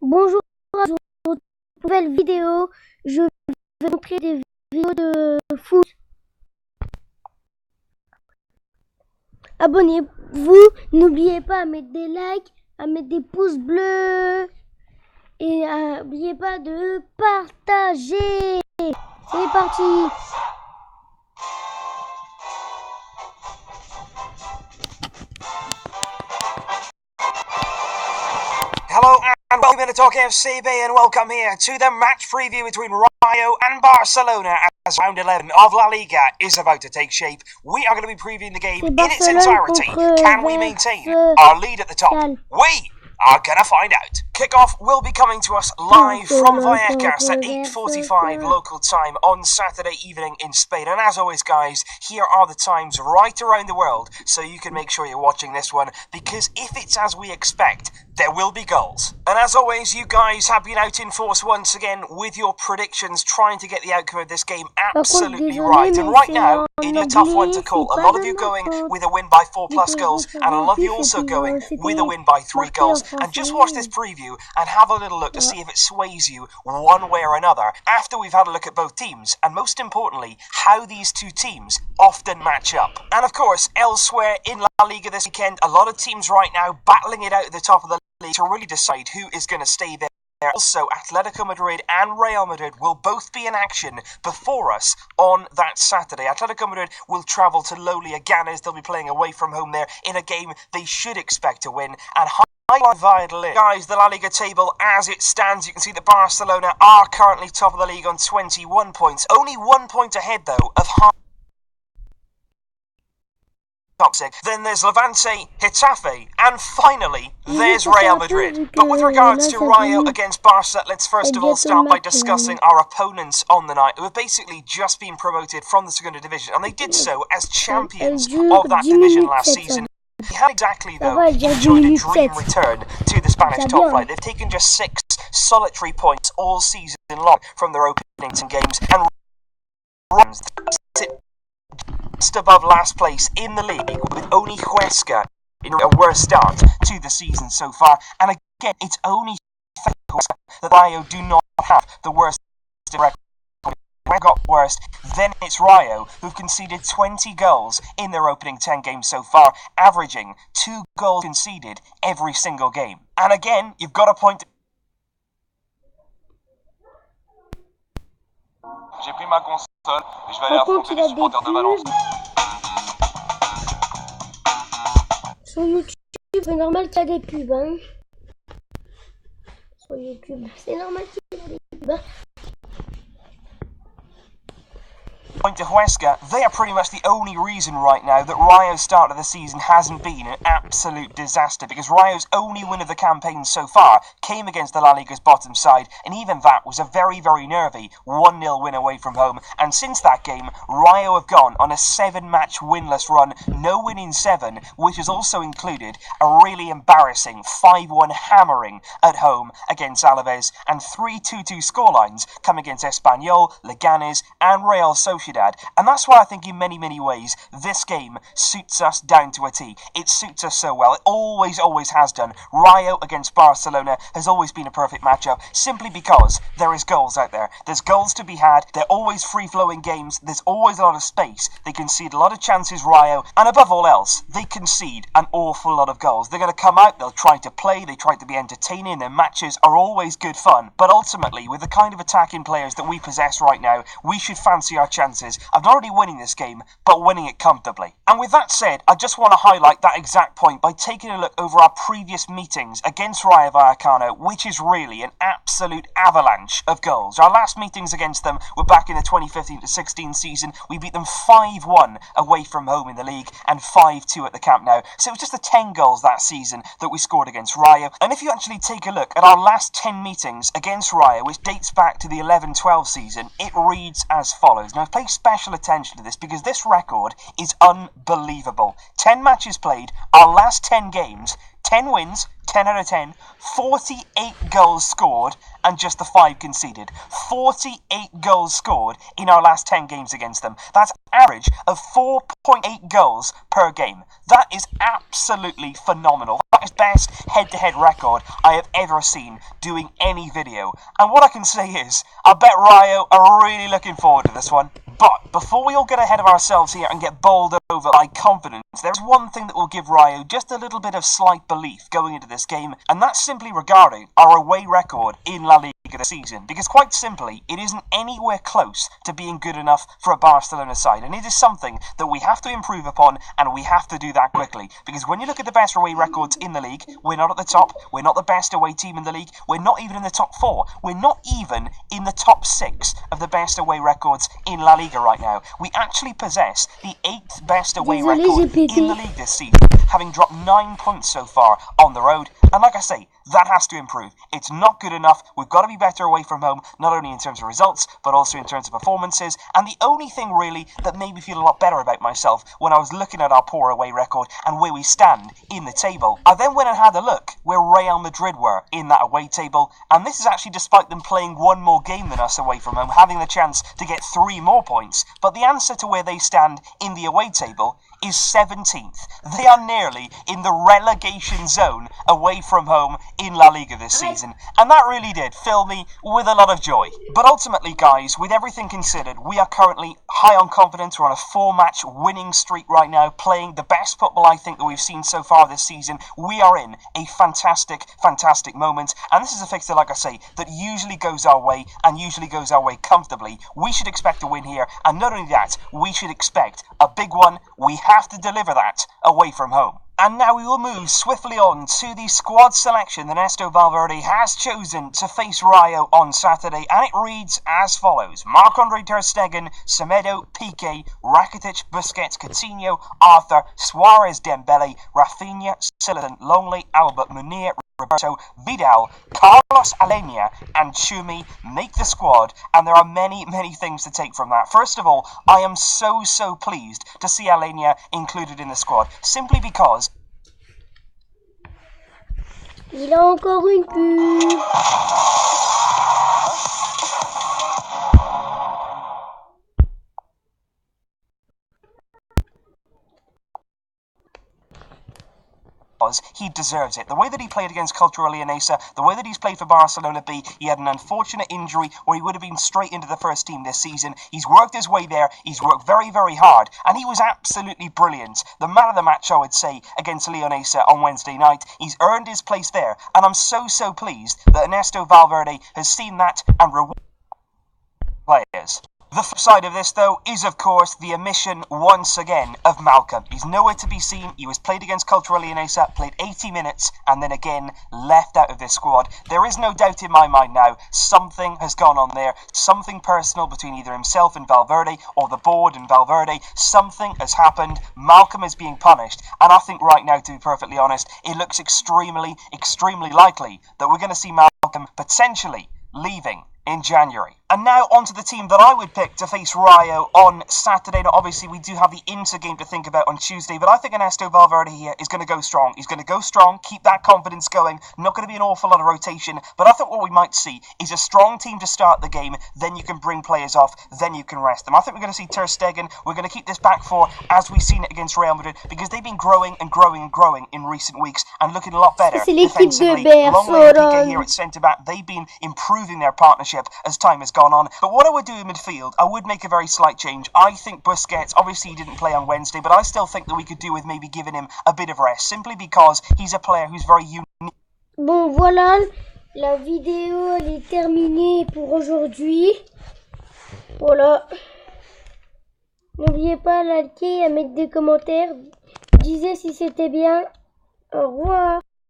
Bonjour à tous, pour une nouvelle vidéo, je vais montrer des vidéos de foot. Abonnez-vous, n'oubliez pas à mettre des likes, à mettre des pouces bleus et n'oubliez pas de partager. C'est parti. Hello and welcome to Talk FCB and welcome here to the match preview between Rayo and Barcelona as round 11 of La Liga is about to take shape. We are going to be previewing the game in its entirety. Can we maintain our lead at the top? We are going to find out. Kickoff will be coming to us live from Vallecas at 8:45 local time on Saturday evening in Spain. And as always, guys, here are the times right around the world so you can make sure you're watching this one, because if it's as we expect, there will be goals. And as always, you guys have been out in force once again with your predictions, trying to get the outcome of this game absolutely right. And right now, in your tough one to call, a lot of you going with a win by 4+ goals, and a lot of you also going with a win by 3 goals. And just watch this preview and have a little look to see if it sways you one way or another after we've had a look at both teams, and most importantly, how these two teams often match up. And of course, elsewhere in La Liga this weekend, a lot of teams right now battling it out at the top of the league to really decide who is going to stay there. Also, Atletico Madrid and Real Madrid will both be in action before us on that Saturday. Atletico Madrid will travel to lowly Leganes. They'll be playing away from home there in a game they should expect to win. And guys, the La Liga table as it stands, you can see that Barcelona are currently top of the league on 21 points. Only 1 point ahead, though, of top 6. Then there's Levante, Getafe, and finally, there's Real Madrid. But with regards to Rayo against Barca, let's first of all start by discussing our opponents on the night, who have basically just been promoted from the Segunda Division, and they did so as champions of that division last season. They had exactly, though, enjoyed a dream return to the Spanish top flight. They've taken just 6 solitary points all season long from their opening 10 games, and sit just above last place in the league, with only Huesca in a worse start to the season so far. And again, it's only Huesca that Rayo do not have the worst record. When it got worse, then it's Rayo, who've conceded 20 goals in their opening 10 games so far, averaging 2 goals conceded every single game. And again, you've got a point. J'ai pris ma console et je vais aller affronter les supporters de Valence. Sur YouTube, c'est normal qu'il y a des pubs, hein. Sur YouTube, c'est normal qu'il y a des pubs, hein. Point to Huesca, they are pretty much the only reason right now that Rayo's start of the season hasn't been an absolute disaster, because Rayo's only win of the campaign so far came against the La Liga's bottom side, and even that was a very, very nervy 1-0 win away from home. And since that game, Rayo have gone on a 7-match winless run, no win in 7, which has also included a really embarrassing 5-1 hammering at home against Alaves, and 3 2-2 scorelines come against Espanyol, Leganes, and Real Sociedad. And that's why I think in many, many ways this game suits us down to a T. It suits us so well. It always has done. Rayo against Barcelona has always been a perfect matchup, simply because there is goals out there. There's goals to be had. They're always free-flowing games. There's always a lot of space. They concede a lot of chances, Rayo, and above all else, they concede an awful lot of goals. They're going to come out, they'll try to play, they try to be entertaining. Their matches are always good fun, but ultimately, with the kind of attacking players that we possess right now, we should fancy our chances of not only winning this game, but winning it comfortably. And with that said, I just want to highlight that exact point by taking a look over our previous meetings against Rayo Vallecano, which is really an absolute avalanche of goals. Our last meetings against them were back in the 2015-16 season. We beat them 5-1 away from home in the league and 5-2 at the Camp Nou. So it was just the 10 goals that season that we scored against Rayo. And if you actually take a look at our last 10 meetings against Rayo, which dates back to the 11-12 season, it reads as follows. Now, pay special attention to this, because this record is unbelievable. 10 matches played, our last 10 games, 10 wins, 10 out of 10, 48 goals scored and just the 5 conceded. 48 goals scored in our last 10 games against them. That's average of 4.8 goals per game. That is absolutely phenomenal. That is best head-to-head record I have ever seen doing any video. And what I can say is, I bet Rayo are really looking forward to this one. But before we all get ahead of ourselves here and get bowled over by confidence, there's one thing that will give Rayo just a little bit of slight belief going into this game, and that's simply regarding our away record in La Liga this season. Because quite simply, it isn't anywhere close to being good enough for a Barcelona side, and it is something that we have to improve upon, and we have to do that quickly. Because when you look at the best away records in the league, we're not at the top, we're not the best away team in the league, we're not even in the top 4, we're not even in the top 6 of the best away records in La Liga right now. We actually possess the 8th best away record in the league this season, having dropped 9 points so far on the road. And like I say, that has to improve. It's not good enough. We've got to be better away from home, not only in terms of results, but also in terms of performances. And the only thing really that made me feel a lot better about myself when I was looking at our poor away record and where we stand in the table, I then went and had a look where Real Madrid were in that away table. And this is actually despite them playing 1 more game than us away from home, having the chance to get 3 more points. But the answer to where they stand in the away table is 17th. They are nearly in the relegation zone away from home in La Liga this season, and that really did fill me with a lot of joy. But ultimately, guys, with everything considered, we are currently high on confidence. We're on a 4-match winning streak right now, playing the best football I think that we've seen so far this season. We are in a fantastic, fantastic moment, and this is a fixture, like I say, that usually goes our way, and usually goes our way comfortably. We should expect a win here, and not only that, we should expect a big one. We have to deliver that away from home. And now we will move swiftly on to the squad selection that Ernesto Valverde has chosen to face Rayo on Saturday, and it reads as follows: Marc-Andre Ter Stegen, Semedo, Piqué, Rakitic, Busquets, Coutinho, Arthur, Suarez, Dembele, Rafinha, Silliton, Longley, Albert, Munir, Roberto, Vidal, Carlos Alenia and Chumi make the squad, and there are many, many things to take from that. First of all, I am so pleased to see Alenia included in the squad, simply because il a encore une pub. he deserves it. The way that he played against Cultural Leonesa, the way that he's played for Barcelona B, he had an unfortunate injury where he would have been straight into the first team this season. He's worked his way there, he's worked very, very hard, and he was absolutely brilliant. The man of the match, I would say, against Leonesa on Wednesday night. He's earned his place there, and I'm so pleased that Ernesto Valverde has seen that and rewarded players. The flip side of this, though, is, of course, the omission, once again, of Malcolm. He's nowhere to be seen. He was played against Cultural Leonesa, played 80 minutes, and then again left out of this squad. There is no doubt in my mind now, something has gone on there. Something personal between either himself and Valverde, or the board and Valverde. Something has happened. Malcolm is being punished. And I think right now, to be perfectly honest, it looks extremely likely that we're going to see Malcolm potentially leaving in January. And now onto the team that I would pick to face Rayo on Saturday. Now obviously we do have the Inter game to think about on Tuesday, but I think Ernesto Valverde here is going to go strong. He's going to go strong, keep that confidence going. Not going to be an awful lot of rotation, but I think what we might see is a strong team to start the game, then you can bring players off, then you can rest them. I think we're going to see Ter Stegen. We're going to keep this back four as we've seen it against Real Madrid, because they've been growing in recent weeks and looking a lot better defensively. Longley and Piqué here at centre-back, they've been improving their partnership as time has gone on. But what I would do in midfield, I would make a very slight change. I think Busquets, obviously he didn't play on Wednesday, but I still think that we could do with maybe giving him a bit of rest, simply because he's a player who's very unique. Bon, voilà, la vidéo elle est terminée pour aujourd'hui. Voilà. N'oubliez pas à liker et à mettre des commentaires. Disez si c'était bien. Au revoir.